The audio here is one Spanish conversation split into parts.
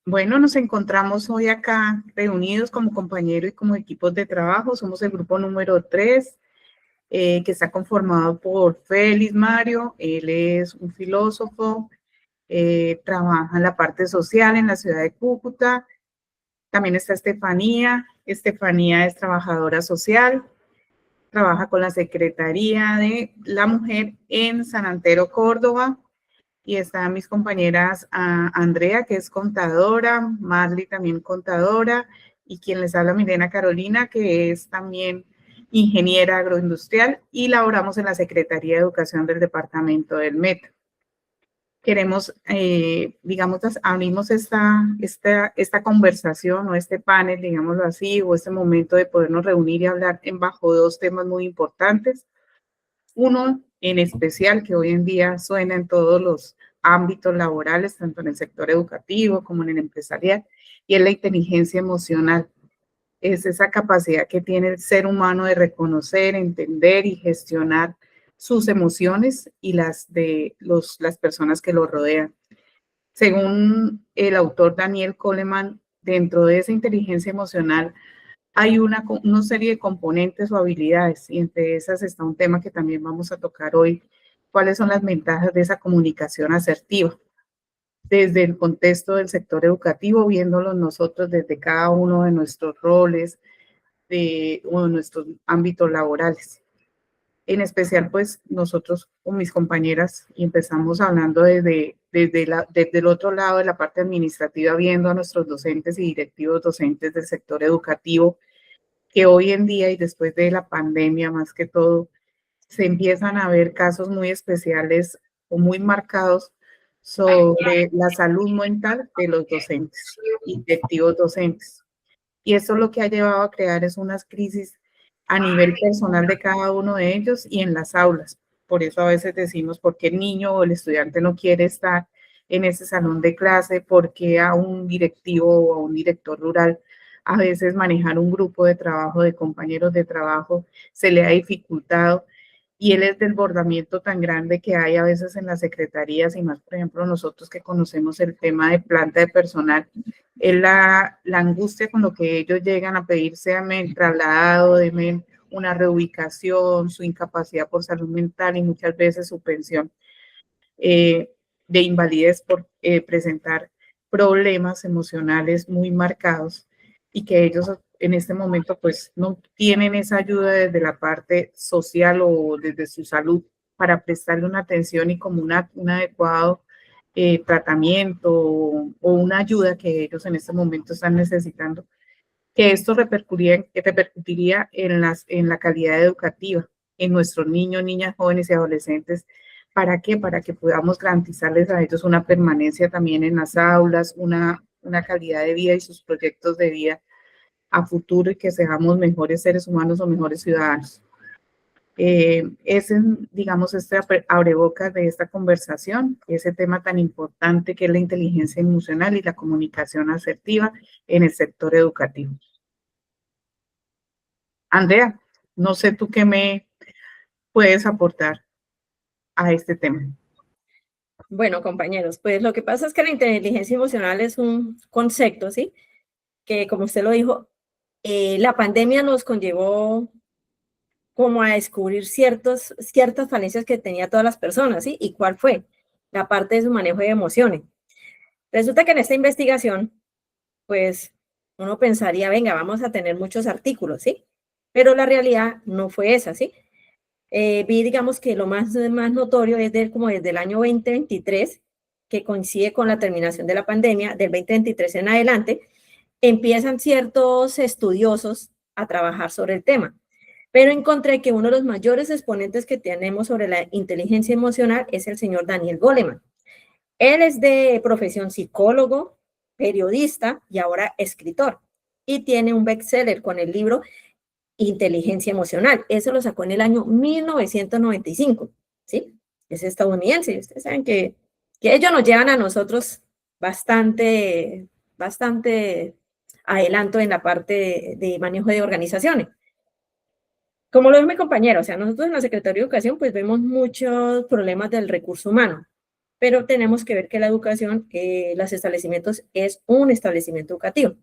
Bueno, nos encontramos hoy acá reunidos como compañeros y como equipos de trabajo. Somos el grupo número 3, que está conformado por Félix Mario. Él es un filósofo, trabaja en la parte social en la ciudad de Cúcuta. También está Estefanía. Estefanía es trabajadora social, trabaja con la Secretaría de la Mujer en San Antero, Córdoba. Y están mis compañeras Andrea, que es contadora, Marley también contadora, y quien les habla, Milena Carolina, que es también ingeniera agroindustrial, y laboramos en la Secretaría de Educación del Departamento del Meta. Queremos, digamos, abrimos esta conversación o este panel, digámoslo así, o este momento de podernos reunir y hablar bajo dos temas muy importantes. Uno en especial que hoy en día suena en todos los ámbitos laborales, tanto en el sector educativo como en el empresarial, y es la inteligencia emocional. Es esa capacidad que tiene el ser humano de reconocer, entender y gestionar sus emociones y las de las personas que lo rodean. Según el autor Daniel Goleman, dentro de esa inteligencia emocional hay una serie de componentes o habilidades, y entre esas está un tema que también vamos a tocar hoy: cuáles son las ventajas de esa comunicación asertiva desde el contexto del sector educativo, viéndolo nosotros desde cada uno de nuestros roles, o de nuestros ámbitos laborales. En especial, pues nosotros con mis compañeras y empezamos hablando desde el otro lado de la parte administrativa, viendo a nuestros docentes y directivos docentes del sector educativo, que hoy en día y después de la pandemia más que todo, se empiezan a ver casos muy especiales o muy marcados sobre la salud mental de los docentes y directivos docentes. Y eso lo que ha llevado a crear es unas crisis a nivel personal de cada uno de ellos y en las aulas. Por eso a veces decimos, ¿por qué el niño o el estudiante no quiere estar en ese salón de clase? ¿Por qué a un directivo o a un director rural a veces manejar un grupo de trabajo, de compañeros de trabajo, se le ha dificultado? Y el desbordamiento tan grande que hay a veces en las secretarías, y más, por ejemplo, nosotros que conocemos el tema de planta de personal, es la angustia con lo que ellos llegan a pedir, sea el traslado, una reubicación, su incapacidad por salud mental y muchas veces su pensión de invalidez por presentar problemas emocionales muy marcados, y que ellos en este momento pues no tienen esa ayuda desde la parte social o desde su salud para prestarle una atención y como un adecuado tratamiento o una ayuda que ellos en este momento están necesitando, que esto repercutiría en la calidad educativa, en nuestros niños, niñas, jóvenes y adolescentes. ¿Para qué? Para que podamos garantizarles a ellos una permanencia también en las aulas, una calidad de vida y sus proyectos de vida a futuro, y que seamos mejores seres humanos o mejores ciudadanos. Ese, digamos, abrebocas de esta conversación, ese tema tan importante que es la inteligencia emocional y la comunicación asertiva en el sector educativo. Andrea, no sé tú qué me puedes aportar a este tema. Bueno, compañeros, pues lo que pasa es que la inteligencia emocional es un concepto, ¿sí? Que, como usted lo dijo, la pandemia nos conllevó como a descubrir ciertas falencias que tenía todas las personas, ¿sí? ¿Y cuál fue? La parte de su manejo de emociones. Resulta que en esta investigación, pues, uno pensaría, venga, vamos a tener muchos artículos, ¿sí? Pero la realidad no fue esa, ¿sí? Vi, digamos, que lo más notorio es como desde el año 2023, que coincide con la terminación de la pandemia, del 2023 en adelante, empiezan ciertos estudiosos a trabajar sobre el tema. Pero encontré que uno de los mayores exponentes que tenemos sobre la inteligencia emocional es el señor Daniel Goleman. Él es de profesión psicólogo, periodista y ahora escritor. Y tiene un bestseller con el libro Inteligencia Emocional. Eso lo sacó en el año 1995, ¿sí? Es estadounidense. Ustedes saben que ellos nos llevan a nosotros bastante adelanto en la parte de manejo de organizaciones. Como lo dijo mi compañero, o sea, nosotros en la Secretaría de Educación pues vemos muchos problemas del recurso humano. pero tenemos que ver que la educación, los establecimientos, es un establecimiento educativo.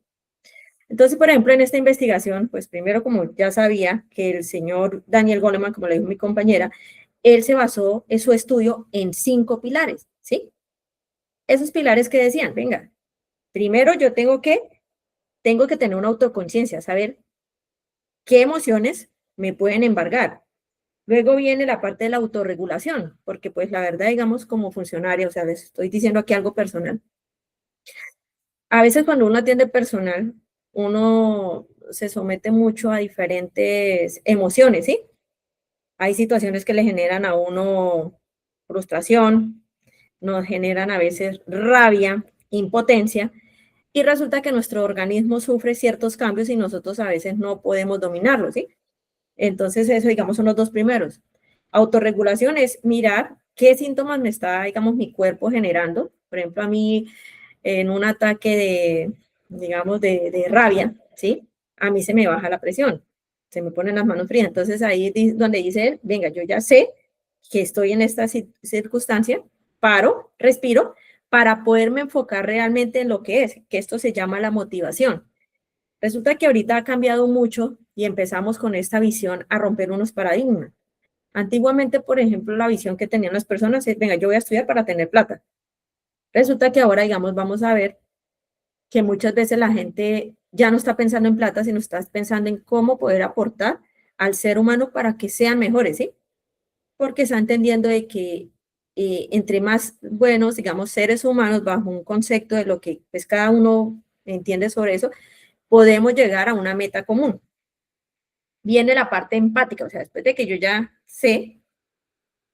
Entonces, por ejemplo, en esta investigación, pues primero, como ya sabía que el señor Daniel Goleman, como le dijo mi compañera, él se basó en su estudio en 5 pilares, ¿sí? Esos pilares que decían, venga, primero yo tengo que tener una autoconciencia, saber qué emociones me pueden embargar. Luego viene la parte de la autorregulación, porque pues la verdad, digamos, como funcionaria, o sea, les estoy diciendo aquí algo personal. A veces cuando uno atiende personal, uno se somete mucho a diferentes emociones, ¿sí? Hay situaciones que le generan a uno frustración, nos generan a veces rabia, impotencia, y resulta que nuestro organismo sufre ciertos cambios y nosotros a veces no podemos dominarlos, ¿sí? Entonces, eso, digamos, son los 2 primeros. Autorregulación es mirar qué síntomas me está, digamos, mi cuerpo generando. Por ejemplo, a mí, en un ataque de, digamos, de rabia, ¿sí? A mí se me baja la presión, se me ponen las manos frías. Entonces, ahí es donde dice, venga, yo ya sé que estoy en esta circunstancia, paro, respiro, para poderme enfocar realmente en lo que es, que esto se llama la motivación. Resulta que ahorita ha cambiado mucho y empezamos con esta visión a romper unos paradigmas. Antiguamente, por ejemplo, la visión que tenían las personas es, venga, yo voy a estudiar para tener plata. Resulta que ahora, digamos, vamos a ver que muchas veces la gente ya no está pensando en plata, sino está pensando en cómo poder aportar al ser humano para que sean mejores, ¿sí? Porque está entendiendo de que entre más buenos, digamos, seres humanos, bajo un concepto de lo que pues cada uno entiende sobre eso, podemos llegar a una meta común. Viene la parte empática, o sea, después de que yo ya sé,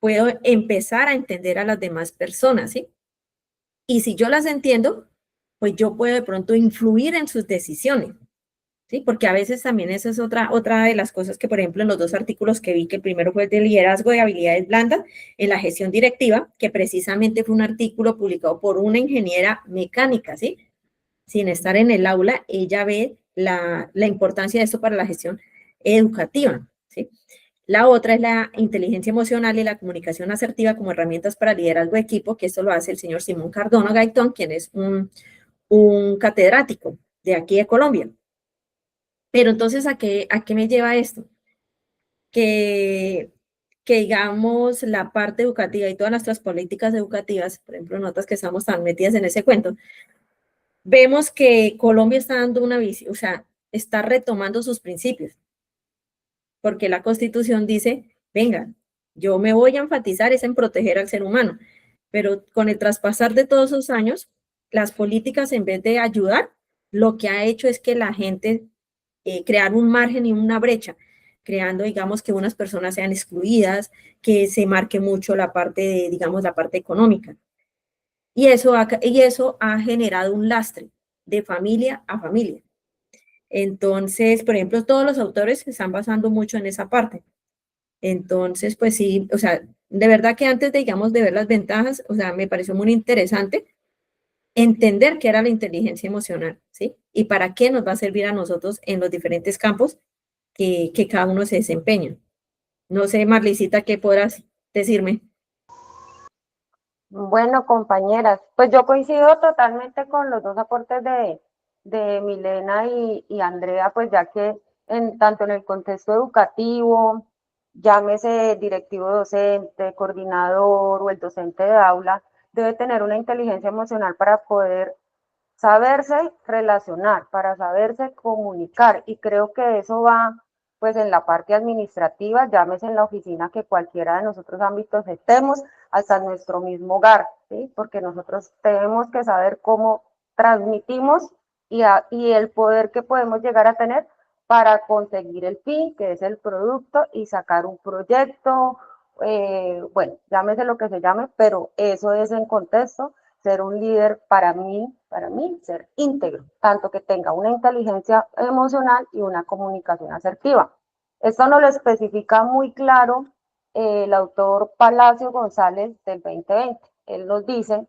puedo empezar a entender a las demás personas, ¿sí? Y si yo las entiendo, pues yo puedo de pronto influir en sus decisiones, ¿sí? Porque a veces también esa es otra de las cosas que, por ejemplo, en los 2 artículos que vi, que el primero fue el de liderazgo y habilidades blandas en la gestión directiva, que precisamente fue un artículo publicado por una ingeniera mecánica, ¿sí? Sin estar en el aula, ella ve la importancia de esto para la gestión educativa, ¿sí? La otra es la inteligencia emocional y la comunicación asertiva como herramientas para liderazgo de equipo, que esto lo hace el señor Simón Cardona Gaitón, quien es un catedrático de aquí de Colombia. Pero entonces, ¿a qué me lleva esto? Que, que digamos la parte educativa y todas nuestras políticas educativas, por ejemplo, nosotras que estamos tan metidas en ese cuento, vemos que Colombia está dando una visión, o sea, está retomando sus principios, porque la Constitución dice, venga, yo me voy a enfatizar es en proteger al ser humano, pero con el traspasar de todos esos años, las políticas en vez de ayudar, lo que ha hecho es que la gente crear un margen y una brecha, creando, digamos, que unas personas sean excluidas, que se marque mucho la parte, de, digamos, la parte económica. Y eso ha generado un lastre de familia a familia. Entonces, por ejemplo, todos los autores se están basando mucho en esa parte. Entonces, pues sí, o sea, de verdad que antes de, digamos, de ver las ventajas, o sea, me pareció muy interesante entender qué era la inteligencia emocional, ¿sí? Y para qué nos va a servir a nosotros en los diferentes campos que cada uno se desempeña. No sé, Marlicita, ¿qué podrás decirme? Bueno, compañeras, pues yo coincido totalmente con los 2 aportes de Milena y Andrea, pues ya que tanto en el contexto educativo, llámese directivo docente, coordinador o el docente de aula, debe tener una inteligencia emocional para poder saberse relacionar, para saberse comunicar. Y creo que eso va pues en la parte administrativa, llámese en la oficina que cualquiera de nosotros ámbitos estemos, hasta en nuestro mismo hogar, ¿sí? Porque nosotros tenemos que saber cómo transmitimos y el poder que podemos llegar a tener para conseguir el fin, que es el producto, y sacar un proyecto, bueno, llámese lo que se llame, pero eso es en contexto ser un líder para mí, ser íntegro, tanto que tenga una inteligencia emocional y una comunicación asertiva. Esto nos lo especifica muy claro el autor Palacio González del 2020. Él nos dice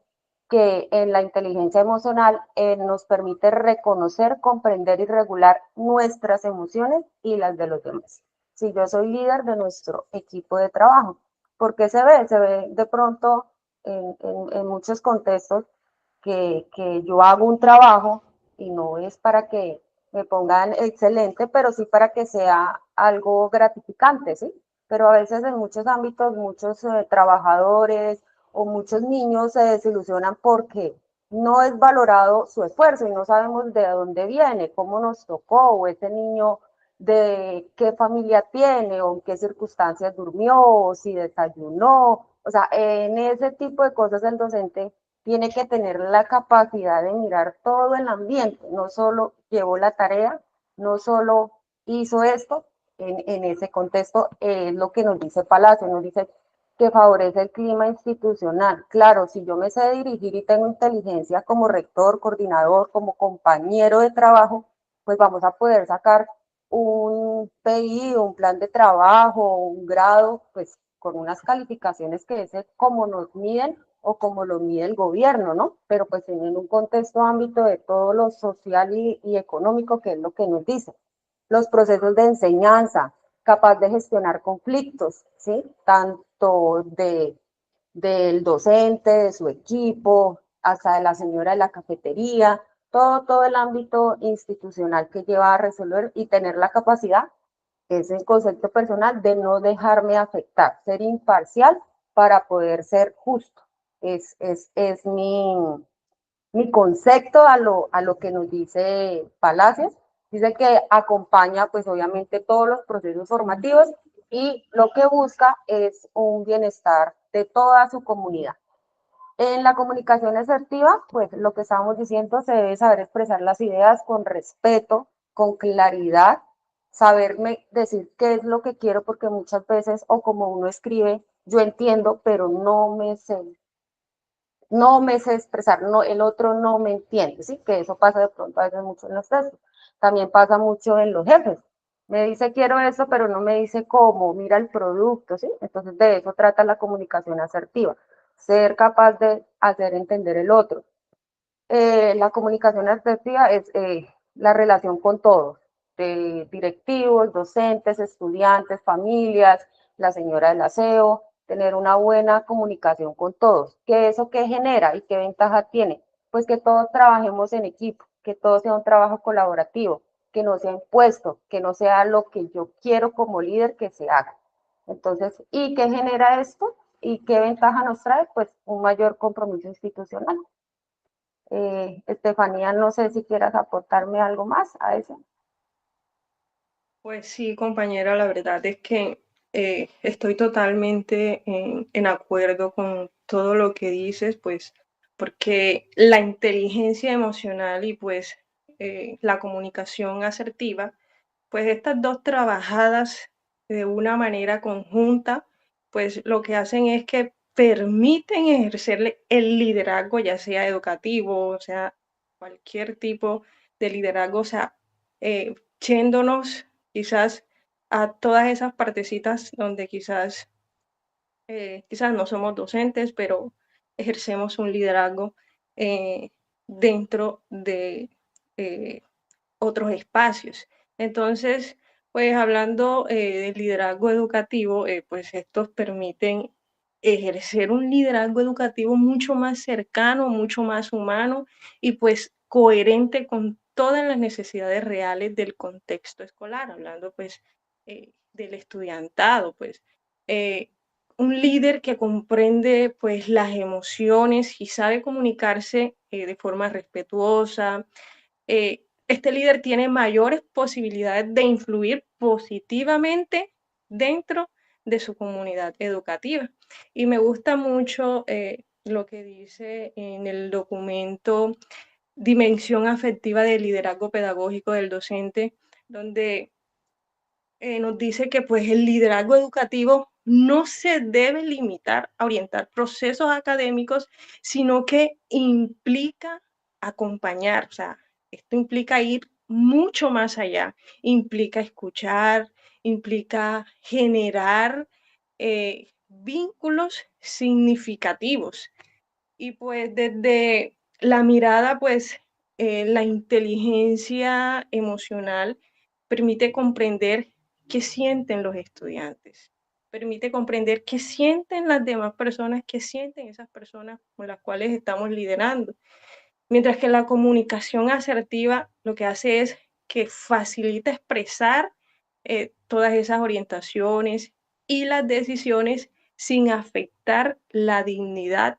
que en la inteligencia emocional nos permite reconocer, comprender y regular nuestras emociones y las de los demás. Si yo soy líder de nuestro equipo de trabajo, ¿por qué se ve? Se ve de pronto en muchos contextos que yo hago un trabajo y no es para que me pongan excelente, pero sí para que sea algo gratificante, ¿sí? Pero a veces en muchos ámbitos, muchos trabajadores o muchos niños se desilusionan porque no es valorado su esfuerzo y no sabemos de dónde viene, cómo nos tocó, o ese niño de qué familia tiene o en qué circunstancias durmió o si desayunó. O sea, en ese tipo de cosas el docente tiene que tener la capacidad de mirar todo el ambiente, no solo llevó la tarea, no solo hizo esto, en ese contexto es lo que nos dice Palacio, nos dice que favorece el clima institucional. Claro, si yo me sé dirigir y tengo inteligencia como rector, coordinador, como compañero de trabajo, pues vamos a poder sacar un PI, un plan de trabajo, un grado, pues con unas calificaciones que es como nos miden o como lo mide el gobierno, ¿no? Pero pues en un contexto ámbito de todo lo social y económico, que es lo que nos dice. Los procesos de enseñanza, capaz de gestionar conflictos, ¿sí? Tanto del docente, de su equipo, hasta de la señora de la cafetería, todo el ámbito institucional que lleva a resolver y tener la capacidad, es el concepto personal de no dejarme afectar, ser imparcial para poder ser justo. Es mi concepto a lo que nos dice Palacios. Dice que acompaña, pues obviamente, todos los procesos formativos y lo que busca es un bienestar de toda su comunidad. En la comunicación asertiva, pues lo que estábamos diciendo, se debe saber expresar las ideas con respeto, con claridad, saberme decir qué es lo que quiero, porque muchas veces, o como uno escribe, yo entiendo, pero no me sé expresar, no, el otro no me entiende, ¿sí? Que eso pasa de pronto a veces mucho en los textos. También pasa mucho en los jefes. Me dice quiero eso, pero no me dice cómo, mira el producto, ¿sí? Entonces de eso trata la comunicación asertiva, ser capaz de hacer entender el otro. La comunicación asertiva es la relación con todos, de directivos, docentes, estudiantes, familias, la señora del aseo, tener una buena comunicación con todos. ¿Qué eso qué genera y qué ventaja tiene? Pues que todos trabajemos en equipo, que todo sea un trabajo colaborativo, que no sea impuesto, que no sea lo que yo quiero como líder que se haga. Entonces, ¿y qué genera esto? ¿Y qué ventaja nos trae? Pues un mayor compromiso institucional. Estefanía, no sé si quieras aportarme algo más a eso. Pues sí, compañera, la verdad es que estoy totalmente en acuerdo con todo lo que dices, pues porque la inteligencia emocional y pues la comunicación asertiva, pues estas dos trabajadas de una manera conjunta, pues lo que hacen es que permiten ejercer el liderazgo, ya sea educativo, o sea, cualquier tipo de liderazgo, o sea, yéndonos quizás a todas esas partecitas donde quizás no somos docentes, pero ejercemos un liderazgo eh, dentro de eh, otros espacios. Entonces, pues hablando del liderazgo educativo, pues estos permiten ejercer un liderazgo educativo mucho más cercano, mucho más humano y pues coherente con todas las necesidades reales del contexto escolar, hablando pues del estudiantado, pues eh, un líder que comprende pues las emociones y sabe comunicarse de forma respetuosa. Este líder tiene mayores posibilidades de influir positivamente dentro de su comunidad educativa. Y me gusta mucho lo que dice en el documento Dimensión afectiva del liderazgo pedagógico del docente, donde nos dice que pues el liderazgo educativo no se debe limitar a orientar procesos académicos, sino que implica acompañar, o sea, esto implica ir mucho más allá, implica escuchar, implica generar vínculos significativos. Y pues desde la mirada, pues la inteligencia emocional permite comprender qué sienten los estudiantes, permite comprender qué sienten las demás personas, qué sienten esas personas con las cuales estamos liderando. Mientras que la comunicación asertiva lo que hace es que facilita expresar todas esas orientaciones y las decisiones sin afectar la dignidad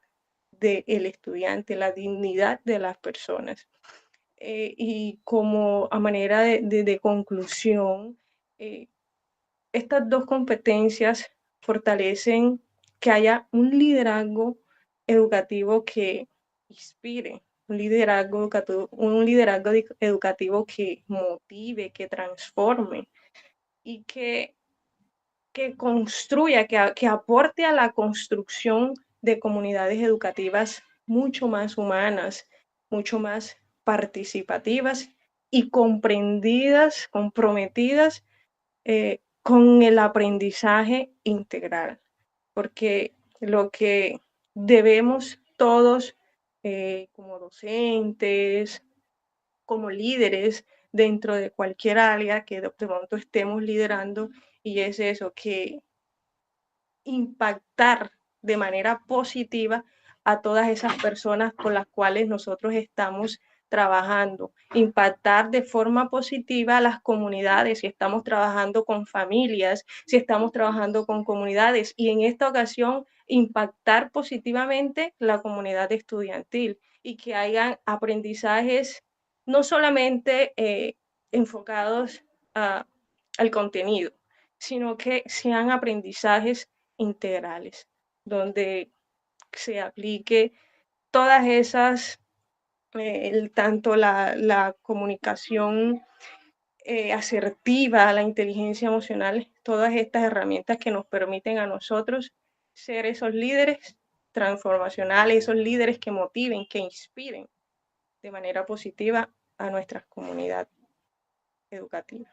del estudiante, la dignidad de las personas. Y como a manera de conclusión, estas dos competencias fortalecen que haya un liderazgo educativo que inspire, un liderazgo educativo que motive, que transforme y que construya, que aporte a la construcción de comunidades educativas mucho más humanas, mucho más participativas y comprendidas, comprometidas con el aprendizaje integral, porque lo que debemos todos como docentes, como líderes dentro de cualquier área que de pronto estemos liderando, y es eso, que impactar de manera positiva a todas esas personas con las cuales nosotros estamos trabajando, impactar de forma positiva a las comunidades, si estamos trabajando con familias, si estamos trabajando con comunidades, y en esta ocasión impactar positivamente la comunidad estudiantil y que hayan aprendizajes no solamente enfocados al contenido, sino que sean aprendizajes integrales, donde se aplique todas esas, tanto la comunicación asertiva, la inteligencia emocional, todas estas herramientas que nos permiten a nosotros ser esos líderes transformacionales, esos líderes que motiven, que inspiren de manera positiva a nuestra comunidad educativa.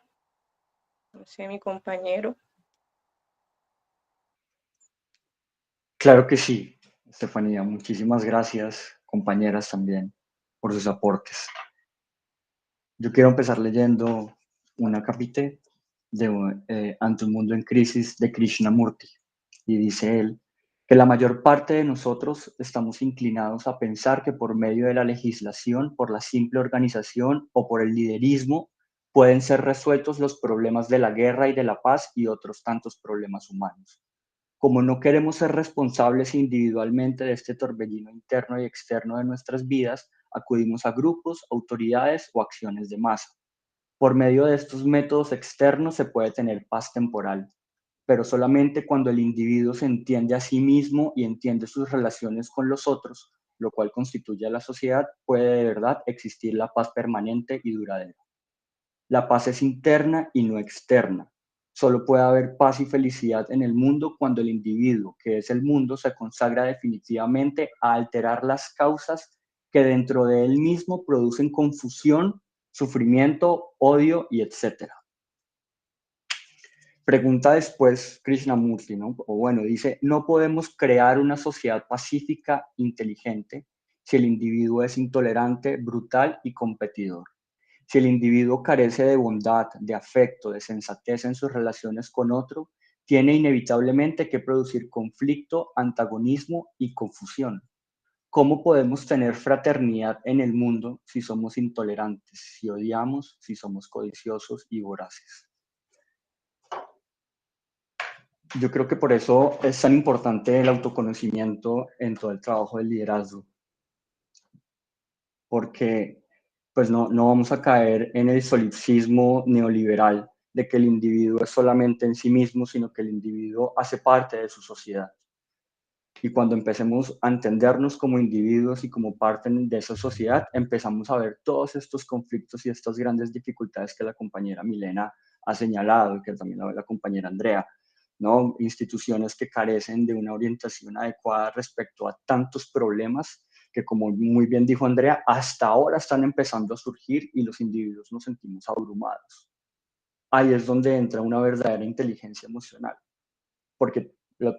No sé, mi compañero. Claro que sí, Estefanía. Muchísimas gracias, compañeras también, por sus aportes. Yo quiero empezar leyendo una capite de Ante un mundo en crisis de Krishnamurti. Y dice él que la mayor parte de nosotros estamos inclinados a pensar que por medio de la legislación, por la simple organización o por el liderismo pueden ser resueltos los problemas de la guerra y de la paz y otros tantos problemas humanos. Como no queremos ser responsables individualmente de este torbellino interno y externo de nuestras vidas, acudimos a grupos, autoridades o acciones de masa. Por medio de estos métodos externos se puede tener paz temporal, pero solamente cuando el individuo se entiende a sí mismo y entiende sus relaciones con los otros, lo cual constituye a la sociedad, puede de verdad existir la paz permanente y duradera. La paz es interna y no externa. Solo puede haber paz y felicidad en el mundo cuando el individuo, que es el mundo, se consagra definitivamente a alterar las causas que dentro de él mismo producen confusión, sufrimiento, odio y etcétera. Pregunta después Krishnamurti, ¿no? O bueno, dice, no podemos crear una sociedad pacífica, inteligente, si el individuo es intolerante, brutal y competidor. Si el individuo carece de bondad, de afecto, de sensatez en sus relaciones con otro, tiene inevitablemente que producir conflicto, antagonismo y confusión. ¿Cómo podemos tener fraternidad en el mundo si somos intolerantes, si odiamos, si somos codiciosos y voraces? Yo creo que por eso es tan importante el autoconocimiento en todo el trabajo del liderazgo, porque pues no vamos a caer en el solipsismo neoliberal de que el individuo es solamente en sí mismo, sino que el individuo hace parte de su sociedad. Y cuando empecemos a entendernos como individuos y como parte de esa sociedad, empezamos a ver todos estos conflictos y estas grandes dificultades que la compañera Milena ha señalado y que también la compañera Andrea, ¿no? Instituciones que carecen de una orientación adecuada respecto a tantos problemas que, como muy bien dijo Andrea, hasta ahora están empezando a surgir y los individuos nos sentimos abrumados. Ahí es donde entra una verdadera inteligencia emocional, porque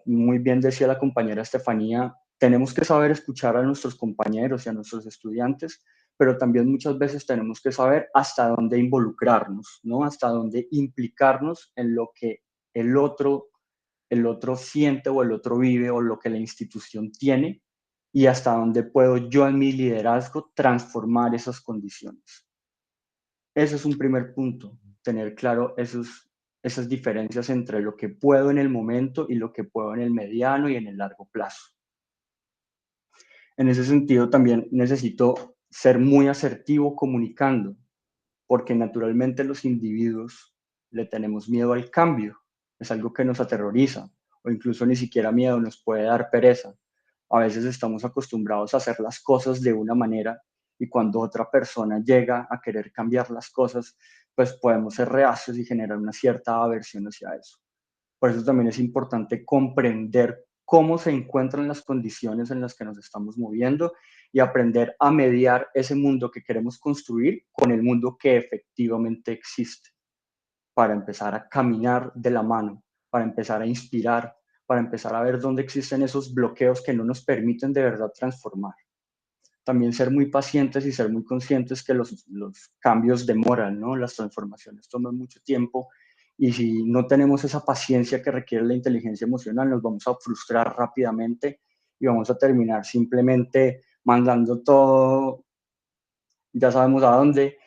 muy bien decía la compañera Estefanía, tenemos que saber escuchar a nuestros compañeros y a nuestros estudiantes, pero también muchas veces tenemos que saber hasta dónde involucrarnos, ¿no? Hasta dónde implicarnos en lo que el otro el otro siente o el otro vive o lo que la institución tiene y hasta dónde puedo yo en mi liderazgo transformar esas condiciones. Ese es un primer punto, tener claro esas diferencias entre lo que puedo en el momento y lo que puedo en el mediano y en el largo plazo. En ese sentido, también necesito ser muy asertivo comunicando, porque naturalmente los individuos le tenemos miedo al cambio, es algo que nos aterroriza, o incluso ni siquiera miedo, nos puede dar pereza. A veces estamos acostumbrados a hacer las cosas de una manera y cuando otra persona llega a querer cambiar las cosas, pues podemos ser reacios y generar una cierta aversión hacia eso. Por eso también es importante comprender cómo se encuentran las condiciones en las que nos estamos moviendo y aprender a mediar ese mundo que queremos construir con el mundo que efectivamente existe, para empezar a caminar de la mano, para empezar a inspirar, para empezar a ver dónde existen esos bloqueos que no nos permiten de verdad transformar. También ser muy pacientes y ser muy conscientes que los cambios demoran, ¿no? Las transformaciones toman mucho tiempo y si no tenemos esa paciencia que requiere la inteligencia emocional, nos vamos a frustrar rápidamente y vamos a terminar simplemente mandando todo, ya sabemos a dónde,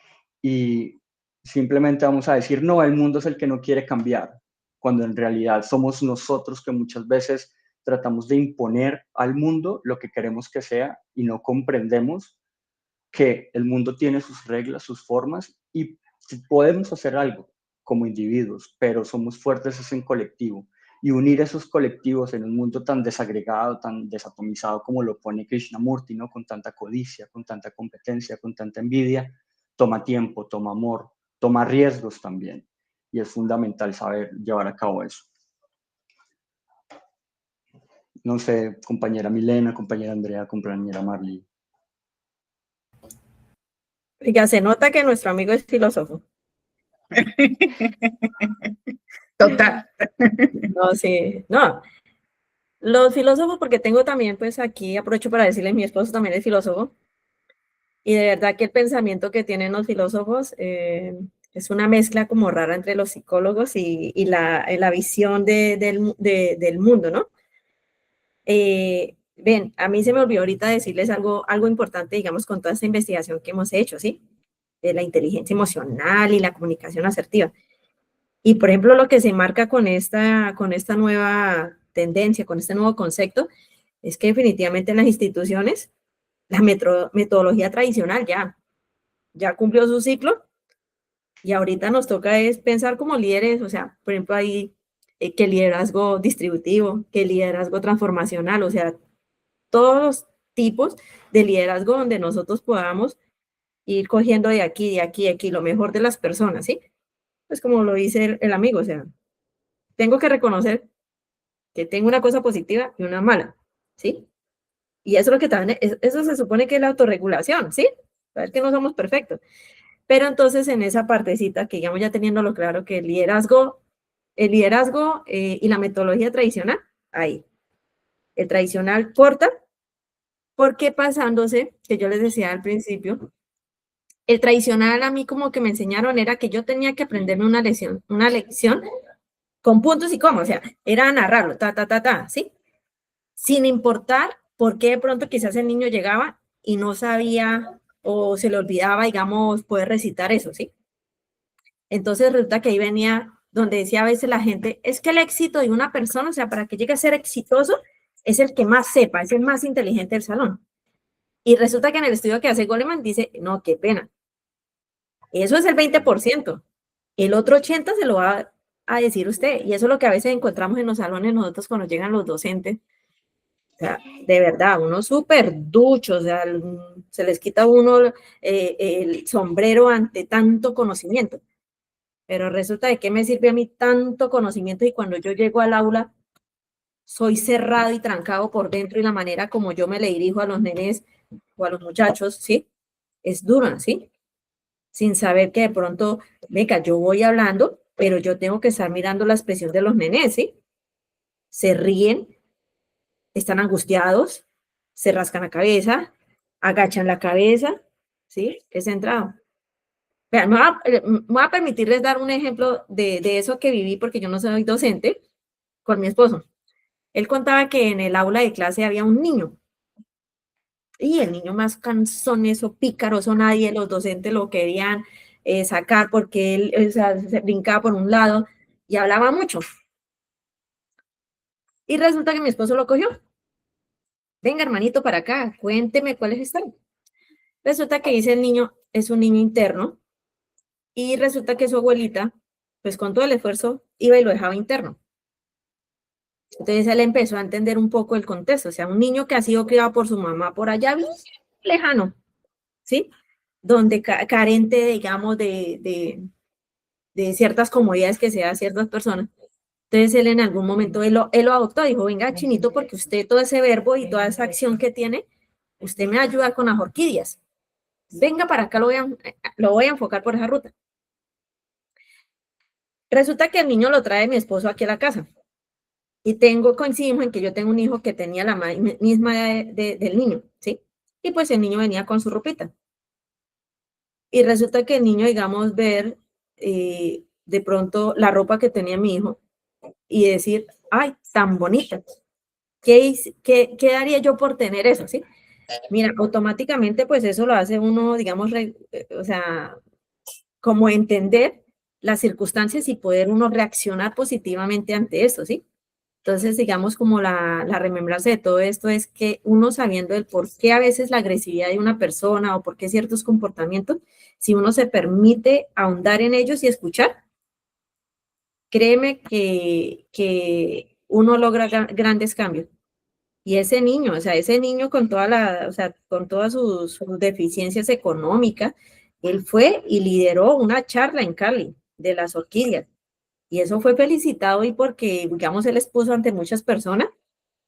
y simplemente vamos a decir, no, el mundo es el que no quiere cambiar, cuando en realidad somos nosotros que muchas veces tratamos de imponer al mundo lo que queremos que sea y no comprendemos que el mundo tiene sus reglas, sus formas y podemos hacer algo como individuos, pero somos fuertes es en colectivo. Y unir esos colectivos en un mundo tan desagregado, tan desatomizado como lo pone Krishnamurti, ¿no? Con tanta codicia, con tanta competencia, con tanta envidia, toma tiempo, toma amor, toma riesgos también. Y es fundamental saber llevar a cabo eso. No sé, compañera Milena, compañera Andrea, compañera Marley. Ya se nota que nuestro amigo es filósofo. Total. No, sí, no. Los filósofos, porque tengo también, pues aquí aprovecho para decirles, mi esposo también es filósofo, y de verdad que el pensamiento que tienen los filósofos es una mezcla como rara entre los psicólogos y la visión del mundo, ¿no? Ven, a mí se me olvidó ahorita decirles algo importante, digamos, con toda esta investigación que hemos hecho, ¿sí? De la inteligencia emocional y la comunicación asertiva. Y, por ejemplo, lo que se marca con esta nueva tendencia, con este nuevo concepto, es que definitivamente en las instituciones la metodología tradicional ya cumplió su ciclo y ahorita nos toca es pensar como líderes, o sea, por ejemplo, hay que liderazgo distributivo, que liderazgo transformacional, o sea, todos los tipos de liderazgo donde nosotros podamos ir cogiendo de aquí, lo mejor de las personas, ¿sí? Pues como lo dice el amigo, o sea, tengo que reconocer que tengo una cosa positiva y una mala, ¿sí? Y eso es lo que también, eso se supone que es la autorregulación, ¿sí? Saber que no somos perfectos. Pero entonces en esa partecita, que digamos ya teniéndolo claro, que el liderazgo y la metodología tradicional, ahí. El tradicional corta, porque pasándose, que yo les decía al principio, el tradicional a mí como que me enseñaron era que yo tenía que aprenderme una lección con puntos y comas, o sea, era narrarlo, ¿sí? Sin importar por qué de pronto quizás el niño llegaba y no sabía o se le olvidaba, digamos, poder recitar eso, ¿sí? Entonces resulta que ahí venía donde decía a veces la gente, es que el éxito de una persona, o sea, para que llegue a ser exitoso, es el que más sepa, es el más inteligente del salón. Y resulta que en el estudio que hace Goleman dice, no, qué pena. Eso es el 20%. El otro 80% se lo va a decir usted. Y eso es lo que a veces encontramos en los salones nosotros cuando llegan los docentes. O sea, de verdad, uno súper ducho, o sea, se les quita a uno el sombrero ante tanto conocimiento. Pero resulta de qué me sirve a mí tanto conocimiento y cuando yo llego al aula soy cerrado y trancado por dentro y la manera como yo me le dirijo a los nenes o a los muchachos, ¿sí? Es dura, ¿sí? Sin saber que de pronto, venga, yo voy hablando, pero yo tengo que estar mirando la expresión de los nenes, ¿sí? Se ríen, están angustiados, se rascan la cabeza, agachan la cabeza, ¿sí? Es centrado. Vean, me voy a permitirles dar un ejemplo de eso que viví porque yo no soy docente, con mi esposo. Él contaba que en el aula de clase había un niño. Y el niño más canzones o pícaros o nadie, los docentes lo querían sacar porque él o sea, se brincaba por un lado y hablaba mucho. Y resulta que mi esposo lo cogió. Venga, hermanito, para acá, cuénteme cuál es esta. Resulta que dice el niño, es un niño interno, y resulta que su abuelita, pues con todo el esfuerzo, iba y lo dejaba interno. Entonces él empezó a entender un poco el contexto, o sea, un niño que ha sido criado por su mamá por allá bien lejano, ¿sí? Donde carente, digamos, de ciertas comodidades que se da a ciertas personas. Entonces él en algún momento, él lo adoptó, dijo, venga, Chinito, porque usted todo ese verbo y toda esa acción que tiene, usted me va a ayudar con las orquídeas. Venga para acá, lo voy a enfocar por esa ruta. Resulta que el niño lo trae mi esposo aquí a la casa. Y coincidimos en que yo tengo un hijo que tenía la misma edad del niño, ¿sí? Y pues el niño venía con su ropita. Y resulta que el niño, digamos, ver de pronto la ropa que tenía mi hijo y decir, ay, tan bonita. ¿Qué daría yo por tener eso, sí? Mira, automáticamente pues eso lo hace uno, digamos, o sea, como entender las circunstancias y poder uno reaccionar positivamente ante eso, ¿sí? Entonces, digamos, como la remembranza de todo esto es que uno sabiendo el por qué a veces la agresividad de una persona o por qué ciertos comportamientos, si uno se permite ahondar en ellos y escuchar, créeme que uno logra grandes cambios. Y ese niño, o sea, ese niño con o sea, con todas sus deficiencias económicas, él fue y lideró una charla en Cali de las orquídeas. Y eso fue felicitado y porque, digamos, él expuso ante muchas personas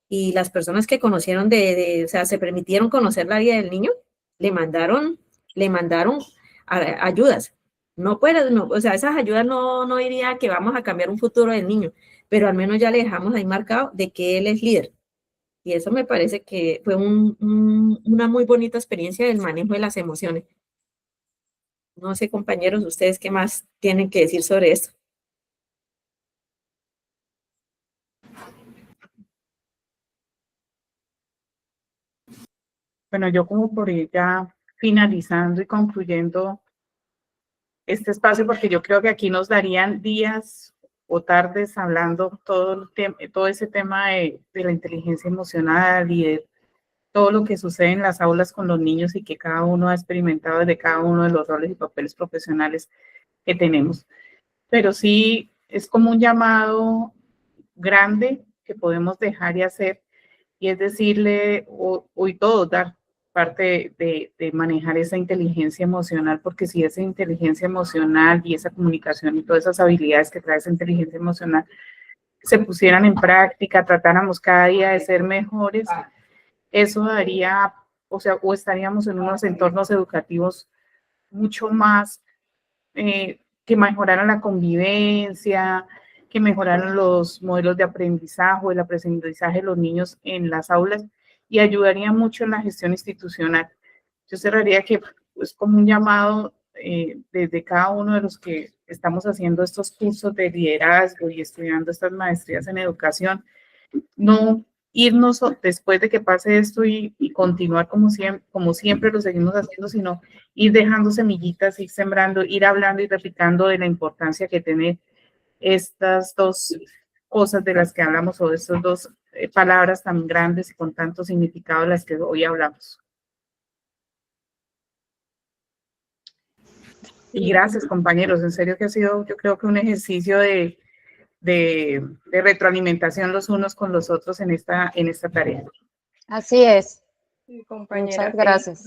y las personas que conocieron o sea, se permitieron conocer la vida del niño, le mandaron ayudas. No puede, no, o sea, esas ayudas no diría que vamos a cambiar un futuro del niño, pero al menos ya le dejamos ahí marcado de que él es líder. Y eso me parece que fue una muy bonita experiencia del manejo de las emociones. No sé, compañeros, ustedes qué más tienen que decir sobre esto. Bueno, yo como por ir ya finalizando y concluyendo este espacio, porque yo creo que aquí nos darían días o tardes hablando todo ese tema de la inteligencia emocional y de todo lo que sucede en las aulas con los niños y que cada uno ha experimentado desde cada uno de los roles y papeles profesionales que tenemos. Pero sí es como un llamado grande que podemos dejar y hacer, y es decirle, hoy todos dar parte de manejar esa inteligencia emocional, porque si esa inteligencia emocional y esa comunicación y todas esas habilidades que trae esa inteligencia emocional se pusieran en práctica, tratáramos cada día de ser mejores, eso daría, o sea, o estaríamos en unos entornos educativos mucho más que mejoraran la convivencia, que mejoraran los modelos de aprendizaje, el aprendizaje de los niños en las aulas y ayudaría mucho en la gestión institucional. Yo cerraría que es como un llamado desde cada uno de los que estamos haciendo estos cursos de liderazgo y estudiando estas maestrías en educación, no irnos después de que pase esto y continuar como siempre lo seguimos haciendo, sino ir dejando semillitas, ir sembrando, ir hablando y replicando de la importancia que tiene estas dos cosas de las que hablamos o estas dos palabras tan grandes y con tanto significado de las que hoy hablamos. Y gracias, compañeros. En serio que ha sido, yo creo que un ejercicio de retroalimentación los unos con los otros en esta tarea. Así es. Sí, compañera, Muchas gracias.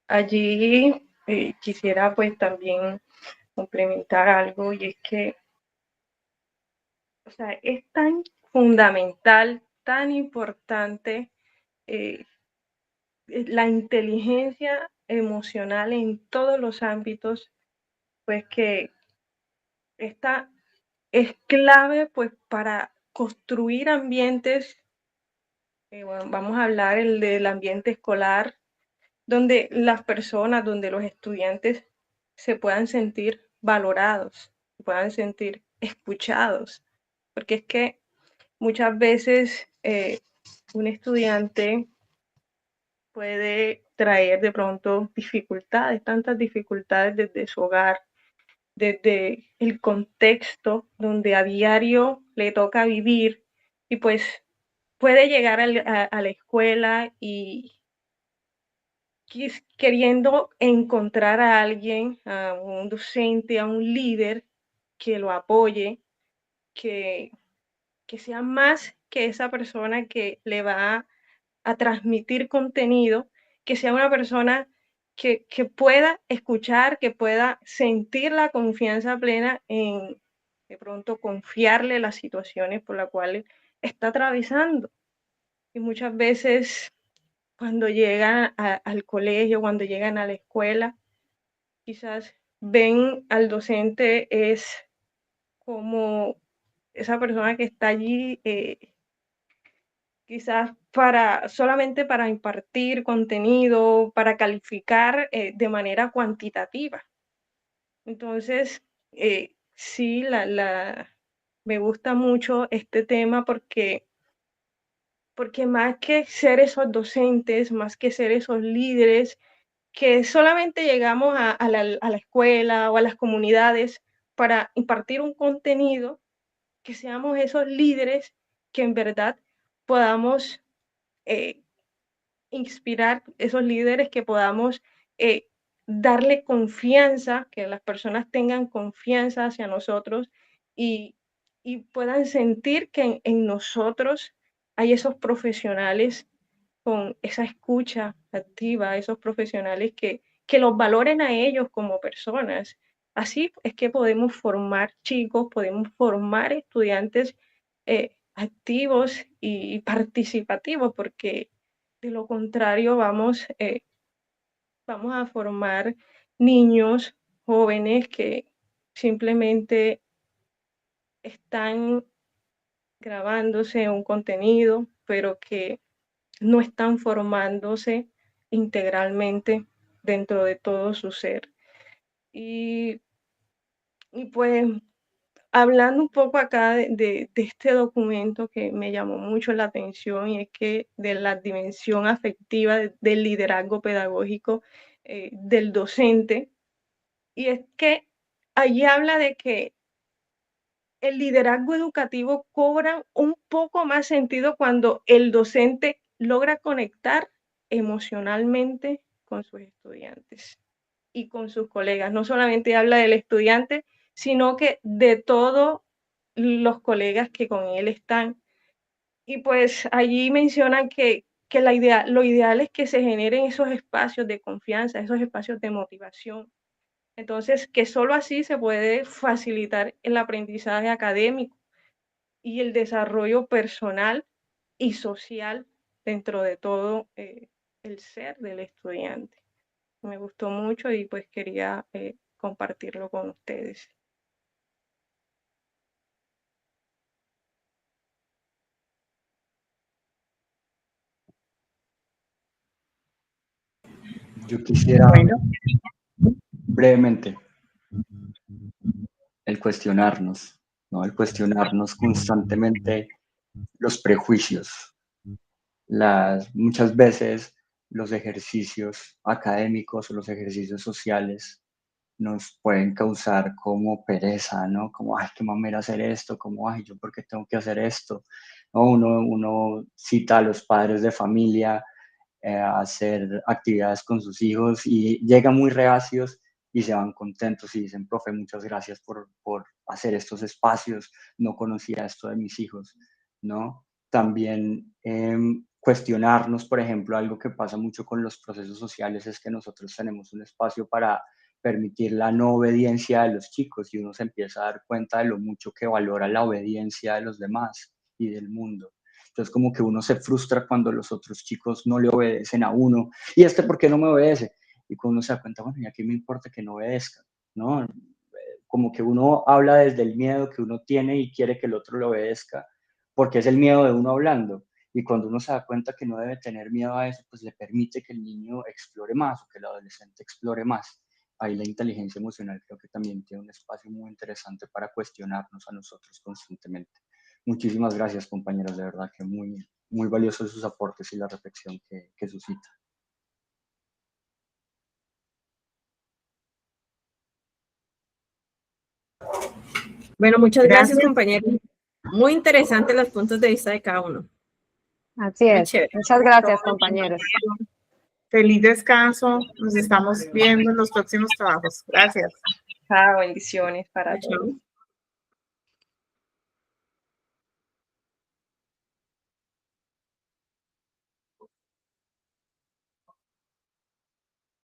allí quisiera pues también complementar algo, y es que, o sea, es tan fundamental, tan importante la inteligencia emocional en todos los ámbitos, pues que esta es clave pues para construir ambientes, bueno, vamos a hablar del ambiente escolar, donde las personas, donde los estudiantes se puedan sentir valorados, se puedan sentir escuchados, porque es que muchas veces un estudiante puede traer de pronto dificultades, tantas dificultades desde su hogar, desde el contexto donde a diario le toca vivir, y pues puede llegar a la escuela y queriendo encontrar a alguien, a un docente, a un líder que lo apoye, que, que sea más que esa persona que le va a transmitir contenido, que sea una persona que pueda escuchar, que pueda sentir la confianza plena en de pronto confiarle las situaciones por las cuales está atravesando. Y muchas veces cuando llegan al colegio, cuando llegan a la escuela, quizás ven al docente es como esa persona que está allí quizás solamente para impartir contenido, para calificar de manera cuantitativa. Entonces, sí, me gusta mucho este tema porque más que ser esos docentes, más que ser esos líderes, que solamente llegamos a la escuela o a las comunidades para impartir un contenido, que seamos esos líderes que en verdad podamos eh, inspirar, esos líderes que podamos eh, darle confianza, que las personas tengan confianza hacia nosotros y, y puedan sentir que en nosotros hay esos profesionales con esa escucha activa, esos profesionales que los valoren a ellos como personas. Así es que podemos formar chicos, podemos formar estudiantes activos y participativos, porque de lo contrario vamos a formar niños, jóvenes que simplemente están grabándose un contenido, pero que no están formándose integralmente dentro de todo su ser. Y, y pues hablando un poco acá de este documento que me llamó mucho la atención, y es que de la dimensión afectiva del liderazgo pedagógico del docente, y es que allí habla de que el liderazgo educativo cobra un poco más sentido cuando el docente logra conectar emocionalmente con sus estudiantes y con sus colegas. No solamente habla del estudiante, sino que de todos los colegas que con él están. Y pues allí mencionan que lo ideal es que se generen esos espacios de confianza, esos espacios de motivación. Entonces, que solo así se puede facilitar el aprendizaje académico y el desarrollo personal y social dentro de todo el ser del estudiante. Me gustó mucho y pues quería compartirlo con ustedes. Yo quisiera Bueno, brevemente el cuestionarnos, ¿no? El cuestionarnos constantemente los prejuicios. Muchas veces los ejercicios académicos o los ejercicios sociales nos pueden causar como pereza, ¿no? Como, ay, qué mamera hacer esto, como, ay, yo por qué tengo que hacer esto, ¿no? Uno cita a los padres de familia a hacer actividades con sus hijos y llegan muy reacios y se van contentos y dicen, profe, muchas gracias por hacer estos espacios, no conocía esto de mis hijos, ¿no? También cuestionarnos, por ejemplo, algo que pasa mucho con los procesos sociales es que nosotros tenemos un espacio para permitir la no obediencia de los chicos y uno se empieza a dar cuenta de lo mucho que valora la obediencia de los demás y del mundo. Entonces como que uno se frustra cuando los otros chicos no le obedecen a uno. ¿Y por qué no me obedece? Y cuando uno se da cuenta, bueno, ¿y a qué me importa que no obedezca? ¿No? Como que uno habla desde el miedo que uno tiene y quiere que el otro le obedezca, porque es el miedo de uno hablando. Y cuando uno se da cuenta que no debe tener miedo a eso, pues le permite que el niño explore más o que el adolescente explore más. Ahí la inteligencia emocional creo que también tiene un espacio muy interesante para cuestionarnos a nosotros constantemente. Muchísimas gracias, compañeros, de verdad que muy, muy valiosos sus aportes y la reflexión que suscita. Bueno, muchas gracias, Gracias. compañeros. Muy interesantes los puntos de vista de cada uno. Así Muy es. chévere. Muchas gracias, compañeros. Feliz descanso. Nos estamos viendo en los próximos trabajos. Gracias. Chao, bendiciones para Chao. todos.